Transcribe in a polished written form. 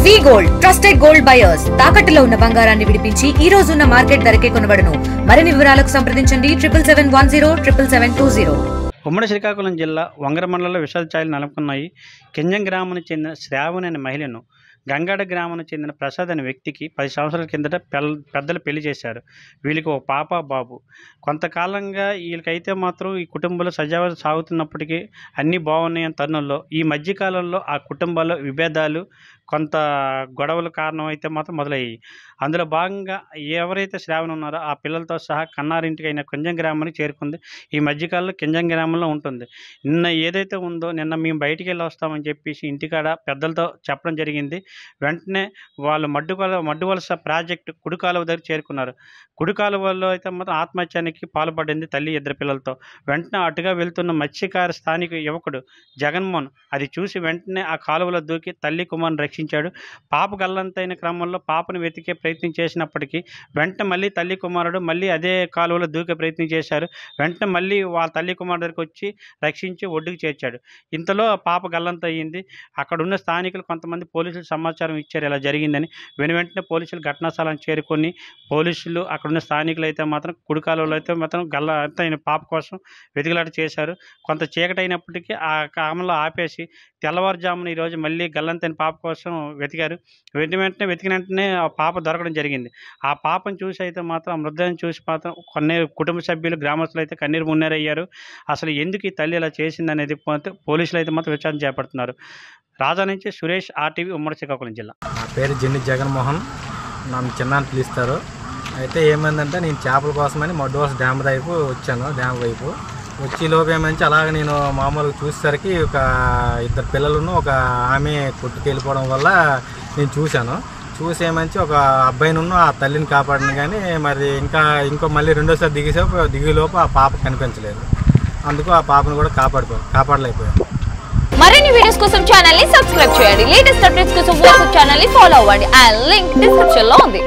వి gold trusted gold buyers తాకట్టులో ఉన్న బంగారాన్ని విడిపించి ఈ రోజు ఉన్న మార్కెట్ ధరకే కొనబడును. మరిన్ని వివరాలకు సంప్రదించండి 77107720. ఉమ్మడి శ్రీకాకుళం జిల్లా వంగర మండలంలో విషాద ఛాయలు నెలకొన్నాయి. కింజం గ్రామానికి చెందిన శ్రావణి అనే మహిళను గంగాడ గ్రామానికి చెందిన ప్రసాద్ అనే వ్యక్తికి 10 సంవత్సరాల కిందట పెద్దలు పెళ్లి చేశారు. వీళ్ళకి ఒక పాప బాబు. కొంతకాలంగా వీళ్ళకైతే మాత్రం ఈ కుటుంబంలో సజావుగా సాగుతున్నప్పటికీ అన్నీ బాగున్నాయని తరుణంలో ఈ మధ్యకాలంలో ఆ కుటుంబాల్లో విభేదాలు కొంత గొడవల కారణం అయితే మాత్రం మొదలయ్యాయి. అందులో భాగంగా ఎవరైతే శ్రావణి ఉన్నారో ఆ పిల్లలతో సహా కన్నారింటికి అయిన కింజం గ్రామానికి చేరుకుంది. ఈ మధ్యకాలంలో కింజం గ్రామంలో ఉంటుంది. నిన్న ఏదైతే ఉందో నిన్న మేము బయటికి వెళ్ళి వస్తామని చెప్పేసి ఇంటికాడ పెద్దలతో చెప్పడం జరిగింది. వెంటనే వాళ్ళు మడ్డు వలస ప్రాజెక్టు కుడికాలువ దగ్గర చేరుకున్నారు. కుడికాలువలో అయితే మాత్రం ఆత్మహత్యానికి పాల్పడింది తల్లి 2 పిల్లలతో. వెంటనే అటుగా వెళ్తున్న మత్స్యకార స్థానిక యువకుడు జగన్మోహన్ అది చూసి వెంటనే ఆ కాలువలో దూకి తల్లి కుమారుని రక్షించాడు. పాప గల్లంతైన క్రమంలో పాపను వెతికే ప్రయత్నం చేసినప్పటికీ వెంటనే మళ్ళీ తల్లి కుమారుడు మళ్ళీ అదే కాలువలో దూకే ప్రయత్నం చేశారు. వెంటనే మళ్ళీ వాళ్ళ తల్లి కుమారుడు దగ్గరికి వచ్చి రక్షించి ఒడ్డుకు చేర్చాడు. ఇంతలో పాప గల్లంత అయ్యింది. అక్కడున్న స్థానికులు కొంతమంది పోలీసులు సమాచారం ఇచ్చారు ఇలా జరిగిందని. వెంటనే పోలీసులు ఘటనా స్థలానికి చేరుకొని పోలీసులు అక్కడున్న స్థానికులు అయితే మాత్రం కుడికాలువలో అయితే మాత్రం గల్లంత అయిన పాప కోసం వెతికిలాట చేశారు. కొంత చీకటి అయినప్పటికీ ఆ కాలంలో ఆపేసి తెల్లవారుజామున ఈరోజు మళ్ళీ గల్లంతైన పాప కోసం వెతికారు. వెతికిన వెంటనే ఆ పాప దొరకడం జరిగింది. ఆ పాపను చూసి అయితే మాత్రం ఆ మృతదేహం చూసి మాత్రం కుటుంబ సభ్యులు గ్రామస్తులు అయితే కన్నీరు మున్నీరయ్యారు. అసలు ఎందుకు ఈ తల్లి ఇలా చేసిందనేది పోలీసులు అయితే మాత్రం విచారణ చేపడుతున్నారు. రాజా నుంచి సురేష్, RTV, ఉమ్మడి శ్రీకాకుళం జిల్లా. నా పేరు జిన్ని జగన్మోహన్, నన్ను చిన్న అని పిలుస్తారు. అయితే ఏమైందంటే నేను చేపల కోసమని మడ్డువలస డ్యామ్ వైపు వచ్చాను. డ్యామ్ వైపు వచ్చి లోపు ఏమంటే అలాగే నేను మామూలుగా చూసేసరికి ఒక 2 పిల్లలను ఒక ఆమె కొట్టుకెళ్ళిపోవడం వల్ల నేను చూసి ఏమంచి ఒక అబ్బాయిని ఆ తల్లిని కాపాడిన కానీ మరి ఇంకో మళ్ళీ రెండోసారి దిగిలోపు ఆ పాప కనిపించలేదు. అందుకు ఆ పాపను కూడా కాపాడలేకపోయాను. మరిన్ని వీడియోస్ కోసం ఛానల్ ని సబ్స్క్రైబ్ చేయండి. లేటెస్ట్ అప్డేట్స్ కోసం వాట్సాప్ ఛానల్ ని ఫాలో అవ్వండి. ఆ లింక్ డిస్క్రిప్షన్ లో ఉంది.